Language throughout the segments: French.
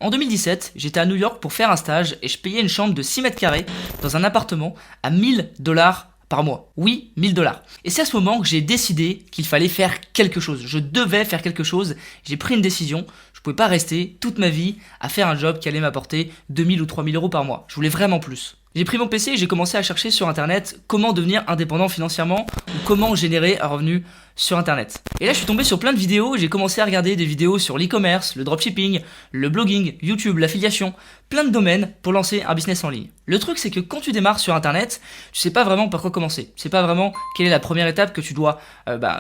En 2017, j'étais à New York pour faire un stage et je payais une chambre de 6 mètres carrés dans un appartement à $1000 par mois. Oui, $1000. Et c'est à ce moment que j'ai décidé qu'il fallait faire quelque chose. Je devais faire quelque chose. J'ai pris une décision. Je pouvais pas rester toute ma vie à faire un job qui allait m'apporter 2000 ou 3000 euros par mois. Je voulais vraiment plus. J'ai pris mon PC et j'ai commencé à chercher sur internet comment devenir indépendant financièrement ou comment générer un revenu sur internet. Et là je suis tombé sur plein de vidéos, j'ai commencé à regarder des vidéos sur l'e-commerce, le dropshipping, le blogging, YouTube, l'affiliation, plein de domaines pour lancer un business en ligne. Le truc c'est que quand tu démarres sur internet, tu sais pas vraiment par quoi commencer. Tu sais pas vraiment quelle est la première étape que tu dois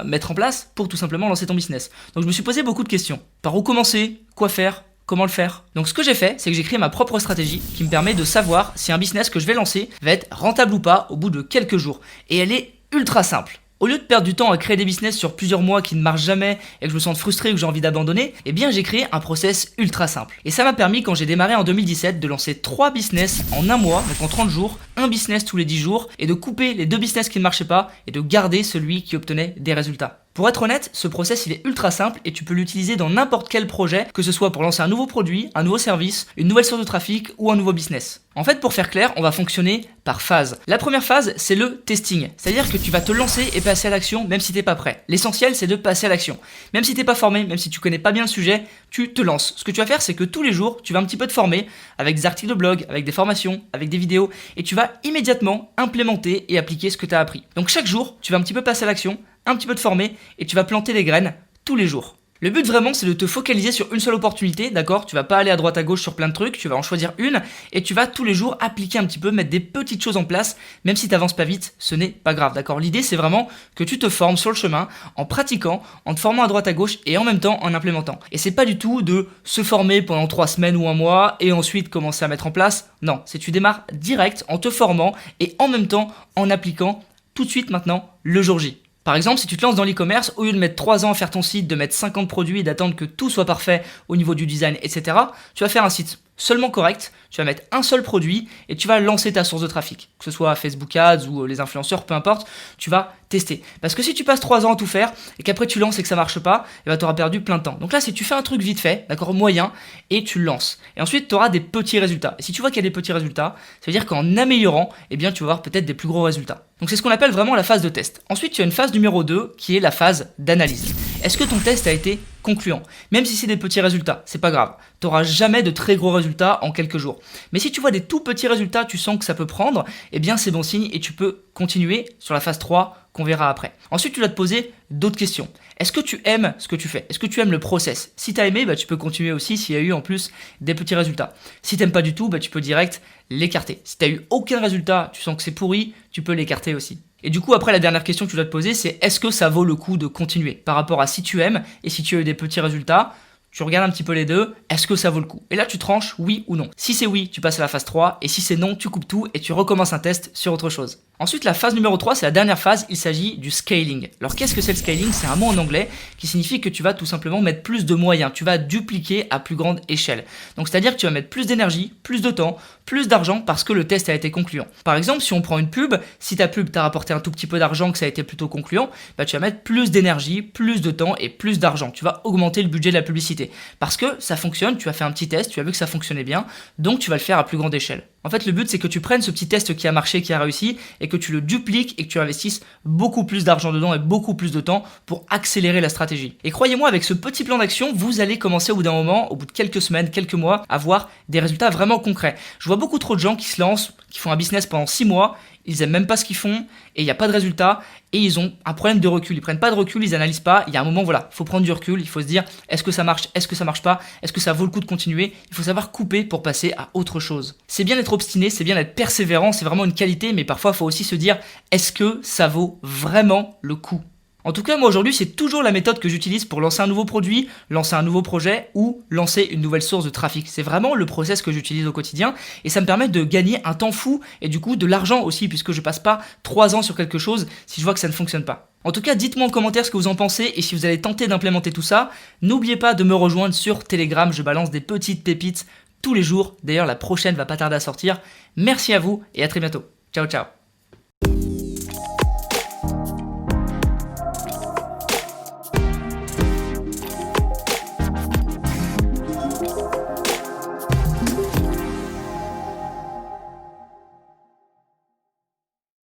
mettre en place pour tout simplement lancer ton business. Donc je me suis posé beaucoup de questions. Par où commencer? Quoi faire? Comment le faire? Donc ce que j'ai fait, c'est que j'ai créé ma propre stratégie qui me permet de savoir si un business que je vais lancer va être rentable ou pas au bout de quelques jours. Et elle est ultra simple. Au lieu de perdre du temps à créer des business sur plusieurs mois qui ne marchent jamais et que je me sens frustré ou que j'ai envie d'abandonner, eh bien j'ai créé un process ultra simple. Et ça m'a permis quand j'ai démarré en 2017 de lancer 3 business en un mois, donc en 30 jours, un business tous les 10 jours et de couper les 2 business qui ne marchaient pas et de garder celui qui obtenait des résultats. Pour être honnête, ce process il est ultra simple et tu peux l'utiliser dans n'importe quel projet, que ce soit pour lancer un nouveau produit, un nouveau service, une nouvelle source de trafic ou un nouveau business. En fait, pour faire clair, on va fonctionner par phase. La première phase, c'est le testing. C'est-à-dire que tu vas te lancer et passer à l'action même si t'es pas prêt. L'essentiel, c'est de passer à l'action. Même si t'es pas formé, même si tu connais pas bien le sujet, tu te lances. Ce que tu vas faire, c'est que tous les jours, tu vas un petit peu te former avec des articles de blog, avec des formations, avec des vidéos et tu vas immédiatement implémenter et appliquer ce que tu as appris. Donc chaque jour, tu vas un petit peu passer à l'action, un petit peu te former et tu vas planter des graines tous les jours. Le but vraiment c'est de te focaliser sur une seule opportunité, d'accord? Tu vas pas aller à droite à gauche sur plein de trucs, tu vas en choisir une et tu vas tous les jours appliquer un petit peu, mettre des petites choses en place, même si t'avances pas vite, ce n'est pas grave, d'accord? L'idée c'est vraiment que tu te formes sur le chemin en pratiquant, en te formant à droite à gauche et en même temps en implémentant. Et c'est pas du tout de se former pendant 3 semaines ou un mois et ensuite commencer à mettre en place. Non, c'est tu démarres direct en te formant et en même temps en appliquant tout de suite maintenant le jour J. Par exemple, si tu te lances dans l'e-commerce, au lieu de mettre 3 ans à faire ton site, de mettre 50 produits et d'attendre que tout soit parfait au niveau du design, etc., tu vas faire un site seulement correct, tu vas mettre un seul produit et tu vas lancer ta source de trafic. Que ce soit Facebook Ads ou les influenceurs, peu importe, tu vas tester. Parce que si tu passes 3 ans à tout faire et qu'après tu lances et que ça marche pas, tu auras perdu plein de temps. Donc là, si tu fais un truc vite fait, d'accord, moyen, et tu le lances. Et ensuite, tu auras des petits résultats. Et si tu vois qu'il y a des petits résultats, ça veut dire qu'en améliorant, eh bien, tu vas avoir peut-être des plus gros résultats. Donc c'est ce qu'on appelle vraiment la phase de test. Ensuite, tu as une phase numéro 2 qui est la phase d'analyse. Est-ce que ton test a été concluant? Même si c'est des petits résultats, c'est pas grave. Tu n'auras jamais de très gros résultats en quelques jours. Mais si tu vois des tout petits résultats, tu sens que ça peut prendre, eh bien c'est bon signe et tu peux continuer sur la phase 3 qu'on verra après. Ensuite, tu vas te poser d'autres questions. Est-ce que tu aimes ce que tu fais? Est-ce que tu aimes le process? Si tu as aimé, tu peux continuer aussi s'il y a eu en plus des petits résultats. Si tu n'aimes pas du tout, tu peux direct l'écarter. Si tu n'as eu aucun résultat, tu sens que c'est pourri, tu peux l'écarter aussi. Et du coup, après, la dernière question que tu dois te poser, c'est est-ce que ça vaut le coup de continuer par rapport à si tu aimes et si tu as eu des petits résultats? Tu regardes un petit peu les deux, est-ce que ça vaut le coup? Et là, tu tranches oui ou non. Si c'est oui, tu passes à la phase 3, et si c'est non, tu coupes tout et tu recommences un test sur autre chose. Ensuite, la phase numéro 3, c'est la dernière phase, il s'agit du scaling. Alors, qu'est-ce que c'est le scaling? C'est un mot en anglais qui signifie que tu vas tout simplement mettre plus de moyens, tu vas dupliquer à plus grande échelle. Donc, c'est-à-dire que tu vas mettre plus d'énergie, plus de temps, plus d'argent parce que le test a été concluant. Par exemple, si on prend une pub, si ta pub t'a rapporté un tout petit peu d'argent, que ça a été plutôt concluant, tu vas mettre plus d'énergie, plus de temps et plus d'argent. Tu vas augmenter le budget de la publicité. Parce que ça fonctionne, tu as fait un petit test, tu as vu que ça fonctionnait bien, donc tu vas le faire à plus grande échelle. En fait, le but, c'est que tu prennes ce petit test qui a marché, qui a réussi, et que tu le dupliques et que tu investisses beaucoup plus d'argent dedans et beaucoup plus de temps pour accélérer la stratégie. Et croyez-moi, avec ce petit plan d'action, vous allez commencer au bout d'un moment, au bout de quelques semaines, quelques mois, à voir des résultats vraiment concrets. Je vois beaucoup trop de gens qui se lancent, qui font un business pendant 6 mois, ils aiment même pas ce qu'ils font et il n'y a pas de résultat et ils ont un problème de recul. Ils prennent pas de recul, ils analysent pas. Il y a un moment, voilà, il faut prendre du recul, il faut se dire est-ce que ça marche, est-ce que ça marche pas, est-ce que ça vaut le coup de continuer. Il faut savoir couper pour passer à autre chose. C'est bien d'être obstiné, c'est bien d'être persévérant, c'est vraiment une qualité, mais parfois il faut aussi se dire est-ce que ça vaut vraiment le coup? En tout cas, moi aujourd'hui, c'est toujours la méthode que j'utilise pour lancer un nouveau produit, lancer un nouveau projet ou lancer une nouvelle source de trafic. C'est vraiment le process que j'utilise au quotidien et ça me permet de gagner un temps fou et du coup de l'argent aussi puisque je passe pas 3 ans sur quelque chose si je vois que ça ne fonctionne pas. En tout cas, dites-moi en commentaire ce que vous en pensez et si vous allez tenter d'implémenter tout ça, n'oubliez pas de me rejoindre sur Telegram, je balance des petites pépites tous les jours. D'ailleurs, la prochaine va pas tarder à sortir. Merci à vous et à très bientôt. Ciao, ciao.